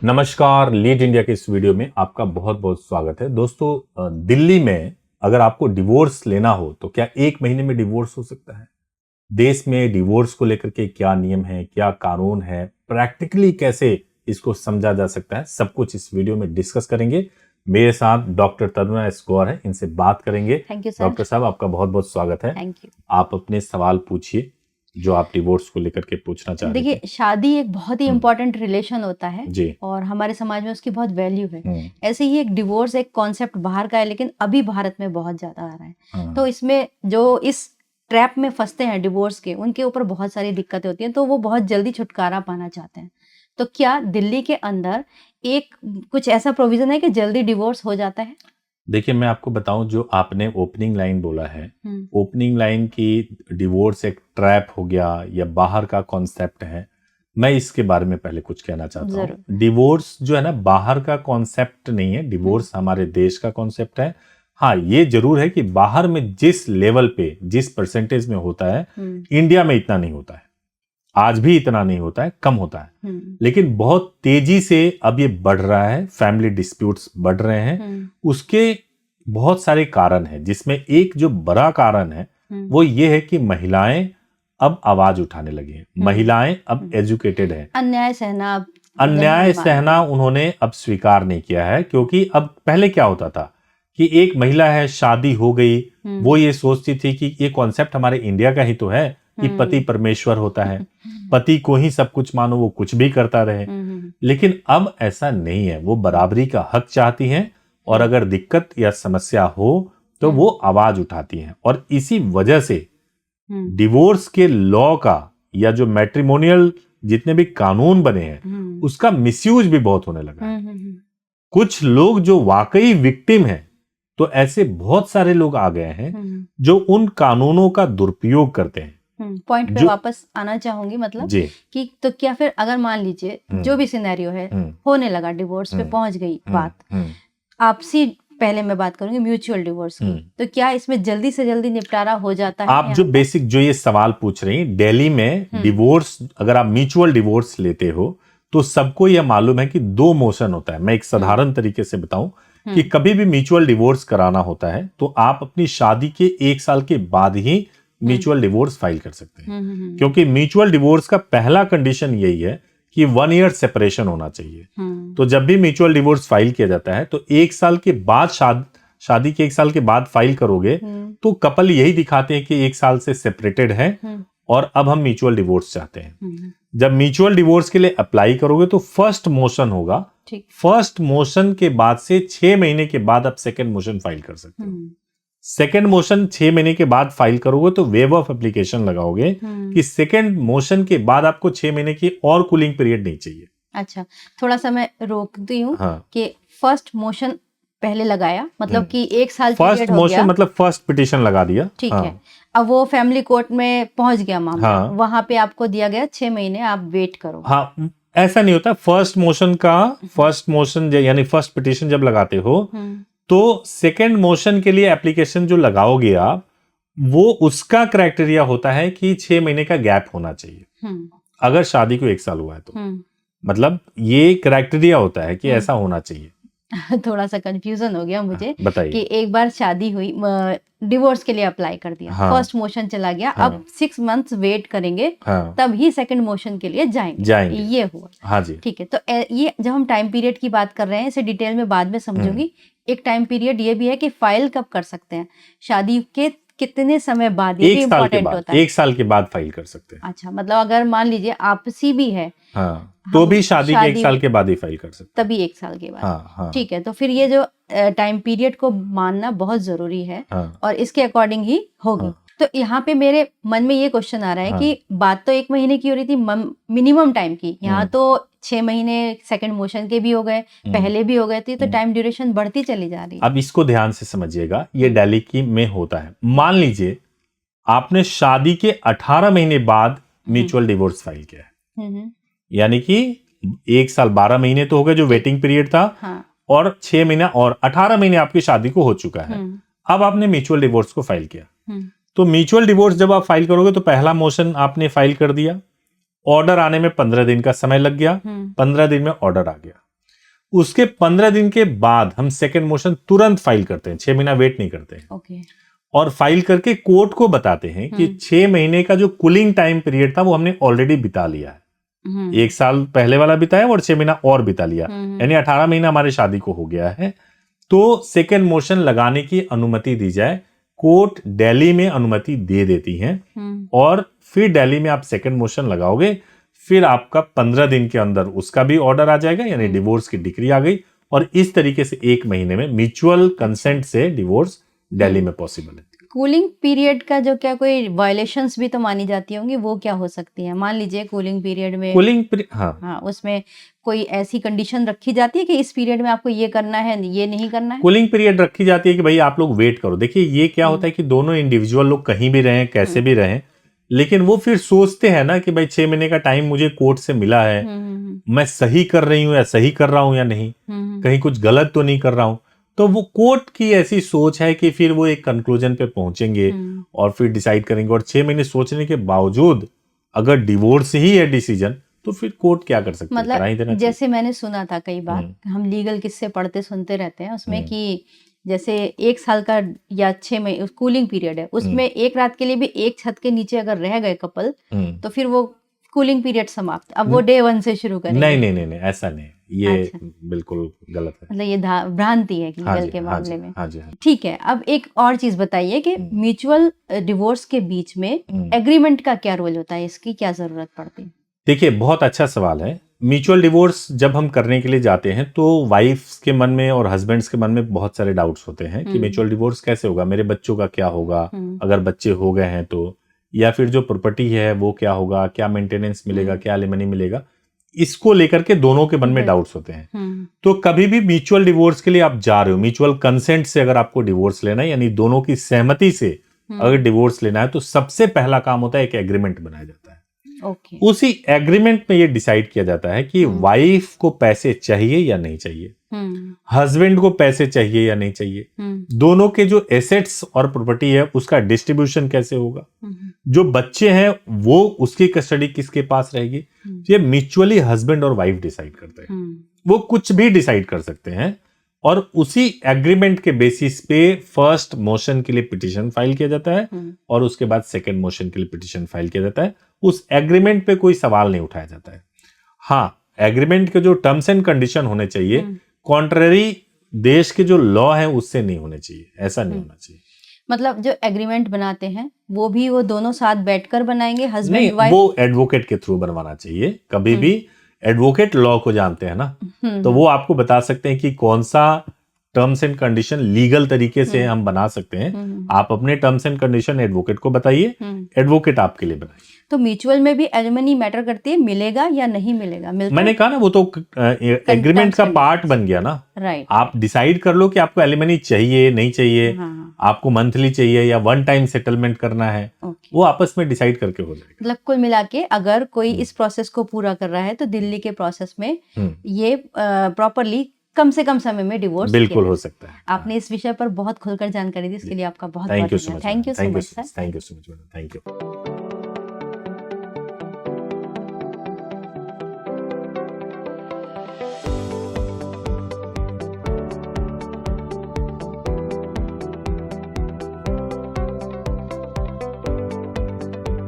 नमस्कार, lead India के इस वीडियो में आपका बहुत बहुत स्वागत है। दोस्तों, दिल्ली में अगर आपको डिवोर्स लेना हो तो क्या 1 महीने में डिवोर्स हो सकता है? देश में डिवोर्स को लेकर के क्या नियम है, क्या कानून है, प्रैक्टिकली कैसे इसको समझा जा सकता है, सब कुछ इस वीडियो में डिस्कस करेंगे। मेरे साथ डॉक्टर तरुणा एस गौर है, इनसे बात करेंगे। Thank you sir. डॉक्टर साहब, आपका बहुत बहुत स्वागत है। Thank you. आप अपने सवाल पूछिए जो आप डिवोर्स को लेकर के पूछना चाह रहे थे। देखिए, शादी एक बहुत ही इम्पोर्टेंट रिलेशन होता है जी। और हमारे समाज में उसकी बहुत वैल्यू है। ऐसे ही एक डिवोर्स एक कॉन्सेप्ट बाहर का है, लेकिन अभी भारत में बहुत ज्यादा आ रहा है। तो इसमें जो इस ट्रैप में फंसते हैं डिवोर्स के, उनके ऊपर बहुत सारी दिक्कतें होती हैं, तो वो बहुत जल्दी छुटकारा पाना चाहते हैं। तो क्या दिल्ली के अंदर एक कुछ ऐसा प्रोविजन है कि जल्दी डिवोर्स हो जाता है? देखिए, मैं आपको बताऊं, जो आपने ओपनिंग लाइन बोला है, ओपनिंग लाइन की डिवोर्स एक ट्रैप हो गया या बाहर का कॉन्सेप्ट है, मैं इसके बारे में पहले कुछ कहना चाहता हूँ। डिवोर्स जो है ना, बाहर का कॉन्सेप्ट नहीं है, डिवोर्स हमारे देश का कॉन्सेप्ट है। हाँ, ये जरूर है कि बाहर में जिस लेवल पे, जिस परसेंटेज में होता है, इंडिया में इतना नहीं होता है। आज भी इतना नहीं होता है, कम होता है, लेकिन बहुत तेजी से अब ये बढ़ रहा है। फैमिली डिस्प्यूट्स बढ़ रहे हैं। उसके बहुत सारे कारण हैं, जिसमें एक जो बड़ा कारण है वो ये है कि महिलाएं अब आवाज उठाने लगी हैं। महिलाएं अब एजुकेटेड हैं। अन्याय सहना उन्होंने अब स्वीकार नहीं किया है, क्योंकि अब पहले क्या होता था कि एक महिला है, शादी हो गई, वो ये सोचती थी कि ये कॉन्सेप्ट हमारे इंडिया का ही तो है कि पति परमेश्वर होता है, पति को ही सब कुछ मानो, वो कुछ भी करता रहे। लेकिन अब ऐसा नहीं है। वो बराबरी का हक चाहती हैं और अगर दिक्कत या समस्या हो तो वो आवाज उठाती हैं। और इसी वजह से डिवोर्स के लॉ का या जो मैट्रिमोनियल जितने भी कानून बने हैं उसका मिसयूज भी बहुत होने लगा है। कुछ लोग जो वाकई विक्टिम हैं, तो ऐसे बहुत सारे लोग आ गए हैं जो उन कानूनों का दुरुपयोग करते हैं। पॉइंट पे वापस आना चाहूंगी, मतलब कि तो क्या फिर अगर मान लीजिए जो भी सिनेरियो है होने लगा, डिवोर्स पे पहुंच गई बात, आपसी पहले मैं बात करूंगी म्यूचुअल डिवोर्स की, तो क्या इसमें जल्दी से जल्दी निपटारा हो जाता है? आप जो बेसिक जो ये सवाल पूछ रही हैं, दिल्ली में डिवोर्स, अगर आप म्यूचुअल डिवोर्स लेते हो तो सबको यह मालूम है कि 2 मोशन होता है। मैं एक साधारण तरीके से बताऊं कि कभी भी म्यूचुअल डिवोर्स कराना होता है तो आप अपनी शादी के 1 साल के बाद ही म्यूचुअल डिवोर्स फाइल कर सकते हैं। क्योंकि म्यूचुअल डिवोर्स का पहला कंडीशन यही है कि 1 ईयर सेपरेशन होना चाहिए। तो जब भी म्यूचुअल डिवोर्स फाइल किया जाता है तो 1 साल के बाद, शादी के 1 साल के बाद फाइल करोगे तो कपल यही दिखाते हैं कि 1 साल से सेपरेटेड है और अब हम म्यूचुअल डिवोर्स चाहते हैं। जब म्यूचुअल डिवोर्स के लिए अप्लाई करोगे तो फर्स्ट मोशन होगा। फर्स्ट मोशन के बाद से 6 महीने के बाद आप सेकेंड मोशन फाइल कर सकते हो। सेकेंड मोशन 6 महीने के बाद फाइल करोगे तो वेव ऑफ एप्लीकेशन लगाओगे कि सेकेंड मोशन के बाद आपको 6 महीने की और कूलिंग पीरियड नहीं चाहिए। अच्छा, थोड़ा सा मैं रोकती हूँ। कि फर्स्ट मोशन पहले लगाया, मतलब कि 1 साल फर्स्ट मोशन मतलब फर्स्ट पिटीशन लगा दिया, ठीक है। अब वो फैमिली कोर्ट में पहुंच गया मामला, वहां पे आपको दिया गया 6 महीने आप वेट करो। हाँ, ऐसा नहीं होता। फर्स्ट मोशन यानी फर्स्ट पिटीशन जब लगाते हो तो सेकेंड मोशन के लिए एप्लीकेशन जो लगाओगे आप, वो उसका क्राइटेरिया होता है कि 6 महीने का गैप होना चाहिए। अगर शादी को 1 साल हुआ है तो मतलब ये क्राइटेरिया होता है कि ऐसा होना चाहिए। थोड़ा सा कंफ्यूजन हो गया मुझे। कि एक बार शादी हुई, डिवोर्स के लिए अप्लाई कर दिया, फर्स्ट मोशन चला गया, अब 6 मंथ्स वेट करेंगे, तब ही सेकंड मोशन के लिए जाएंगे। ये हुआ। हाँ जी, ठीक है। तो ये जब हम टाइम पीरियड की बात कर रहे हैं, इसे डिटेल में बाद में समझूंगी। एक टाइम पीरियड ये भी है कि फाइल कब कर सकते हैं, शादी के कितने समय बाद, ये भी इम्पोर्टेंट होता है। 1 साल के बाद फाइल कर सकते हैं। अच्छा, मतलब अगर मान लीजिए आपसी भी है, तो भी शादी के 1 साल के बाद ही फाइल कर सकते हैं। तभी 1 साल के बाद। ठीक है। तो फिर ये जो टाइम पीरियड को मानना बहुत जरूरी है और इसके अकॉर्डिंग ही होगी। तो यहाँ पे मेरे मन में ये क्वेश्चन आ रहा है कि बात तो 1 महीने की हो रही थी मिनिमम टाइम की, यहाँ तो 6 महीने सेकंड मोशन के भी हो गए, पहले भी हो गए थे, तो टाइम ड्यूरेशन बढ़ती चली जा रही है। अब इसको ध्यान से समझिएगा, ये दिल्ली की में होता है। मान लीजिए आपने शादी के 18 महीने बाद म्यूचुअल डिवोर्स फाइल किया है, यानी कि 1 साल 12 महीने तो हो गए जो वेटिंग पीरियड था, और 6 महीना और 18 महीने आपकी शादी को हो चुका है। अब आपने म्यूचुअल डिवोर्स को फाइल किया, तो म्यूचुअल डिवोर्स जब आप फाइल करोगे तो पहला मोशन आपने फाइल कर दिया, ऑर्डर आने में 15 दिन का समय लग गया, 15 दिन में ऑर्डर आ गया। उसके 15 दिन के बाद हम सेकंड मोशन तुरंत फाइल करते हैं, 6 महीना वेट नहीं करते हैं। ओके। और फाइल करके कोर्ट को बताते हैं कि 6 महीने का जो कूलिंग टाइम पीरियड था वो हमने ऑलरेडी बिता लिया है। 1 साल पहले वाला बिताया और 6 महीना और बिता लिया, यानी 18 महीना हमारे शादी को हो गया है। तो सेकेंड मोशन लगाने की अनुमति दी जाए। कोर्ट दिल्ली में अनुमति दे देती है और फिर दिल्ली में आप सेकेंड मोशन लगाओगे, फिर आपका 15 दिन के अंदर उसका भी ऑर्डर आ जाएगा, यानी डिवोर्स की डिक्री आ गई। और इस तरीके से 1 महीने में म्यूचुअल कंसेंट से डिवोर्स दिल्ली में पॉसिबल है। कूलिंग पीरियड का जो क्या कोई वायलेशंस भी तो मानी जाती होंगी, वो क्या हो सकती है? मान लीजिए कूलिंग पीरियड में हाँ, उसमें कोई ऐसी कंडीशन रखी जाती है कि इस पीरियड में आपको ये करना है, ये नहीं करना है? कूलिंग पीरियड रखी जाती है कि भाई आप लोग वेट करो। देखिए ये क्या होता है कि दोनों इंडिविजुअल लोग कहीं भी रहें, कैसे भी रहें, लेकिन वो फिर सोचते हैं ना कि भाई 6 महीने का टाइम मुझे कोर्ट से मिला है, मैं सही कर रही हूँ या सही कर रहा हूँ या नहीं, कहीं कुछ गलत तो नहीं कर रहा हूँ। तो वो कोर्ट की ऐसी सोच है कि फिर वो एक कंक्लूजन पे पहुंचेंगे और फिर डिसाइड करेंगे। और 6 महीने सोचने के बावजूद अगर डिवोर्स ही है डिसीजन, तो फिर कोर्ट क्या कर सकते मतलब है? जैसे मैंने सुना था कई बार, हम लीगल किस्से पढ़ते सुनते रहते हैं उसमें कि जैसे 1 साल का या 6 महीने कूलिंग पीरियड है, उसमें एक रात के लिए भी एक छत के नीचे अगर रह गए कपल, तो फिर वो कूलिंग पीरियड समाप्त, अब वो डे 1 से शुरू करेंगे। नहीं, ऐसा नहीं, ये बिल्कुल गलत है। मतलब ये भ्रांति है लीगल के मामले में। हाँ जी। ठीक है, अब एक और चीज बताइए कि म्यूचुअल डिवोर्स के बीच में एग्रीमेंट का क्या रोल होता है, इसकी क्या जरूरत पड़ती है? देखिए बहुत अच्छा सवाल है। म्यूचुअल डिवोर्स जब हम करने के लिए जाते हैं तो वाइफ्स के मन में और हस्बैंड्स के मन में बहुत सारे डाउट्स होते हैं कि म्यूचुअल डिवोर्स कैसे होगा, मेरे बच्चों का क्या होगा अगर बच्चे हो गए हैं तो, या फिर जो प्रॉपर्टी है वो क्या होगा, क्या मेंटेनेंस मिलेगा, क्या एलिमनी मिलेगा, इसको लेकर के दोनों के मन में डाउट्स होते हैं। तो कभी भी म्यूचुअल डिवोर्स के लिए आप जा रहे हो, म्यूचुअल कंसेंट से अगर आपको डिवोर्स लेना है, यानी दोनों की सहमति से अगर डिवोर्स लेना है, तो सबसे पहला काम होता है एक एग्रीमेंट बनाया जाता है। उसी एग्रीमेंट में ये डिसाइड किया जाता है कि वाइफ को पैसे चाहिए या नहीं चाहिए, हस्बैंड को पैसे चाहिए या नहीं चाहिए, दोनों के जो एसेट्स और प्रॉपर्टी है उसका डिस्ट्रीब्यूशन कैसे होगा, जो बच्चे हैं वो उसकी कस्टडी किसके पास रहेगी, ये म्यूचुअली हस्बैंड और वाइफ डिसाइड करते हैं। वो कुछ भी डिसाइड कर सकते हैं और उसी एग्रीमेंट के बेसिस पे फर्स्ट मोशन के लिए पिटीशन फाइल किया जाता है और उसके बाद सेकंड मोशन के लिए पिटीशन फाइल किया जाता है। उस एग्रीमेंट पे कोई सवाल नहीं उठाया जाता है। हाँ, एग्रीमेंट के जो टर्म्स एंड कंडीशन होने चाहिए, कॉन्ट्ररी देश के जो लॉ है उससे नहीं होने चाहिए, ऐसा नहीं होना चाहिए। मतलब जो एग्रीमेंट बनाते हैं वो दोनों साथ बैठकर बनाएंगे, हस्बैंड वाइफ? वो एडवोकेट के थ्रू बनवाना चाहिए। कभी भी एडवोकेट लॉ को जानते हैं ना, तो वो आपको बता सकते हैं कि कौन सा टर्म्स एंड कंडीशन लीगल तरीके से हम बना सकते हैं। आप अपने टर्म्स एंड कंडीशन एडवोकेट को बताइए, एडवोकेट आपके लिए बनाइए। तो म्यूचुअल में भी एलिमनी मैटर करती है, मिलेगा या नहीं मिलेगा? मैंने कहा ना, वो तो एग्रीमेंट का पार्ट बन गया ना। राइट। आप डिसाइड कर लो कि आपको एलिमनी चाहिए नहीं चाहिए, आपको मंथली चाहिए या वन टाइम सेटलमेंट करना है, वो आपस में डिसाइड करके हो जाएगा। मतलब कुल मिला के अगर कोई इस प्रोसेस को पूरा कर रहा है तो दिल्ली के प्रोसेस में ये प्रॉपरली कम से कम समय में डिवोर्स बिल्कुल हो सकता है। आपने इस विषय पर बहुत खुलकर जानकारी दी, इसके लिए आपका बहुत thank you so much. Thank you so much sir. Thank you so much. Thank you.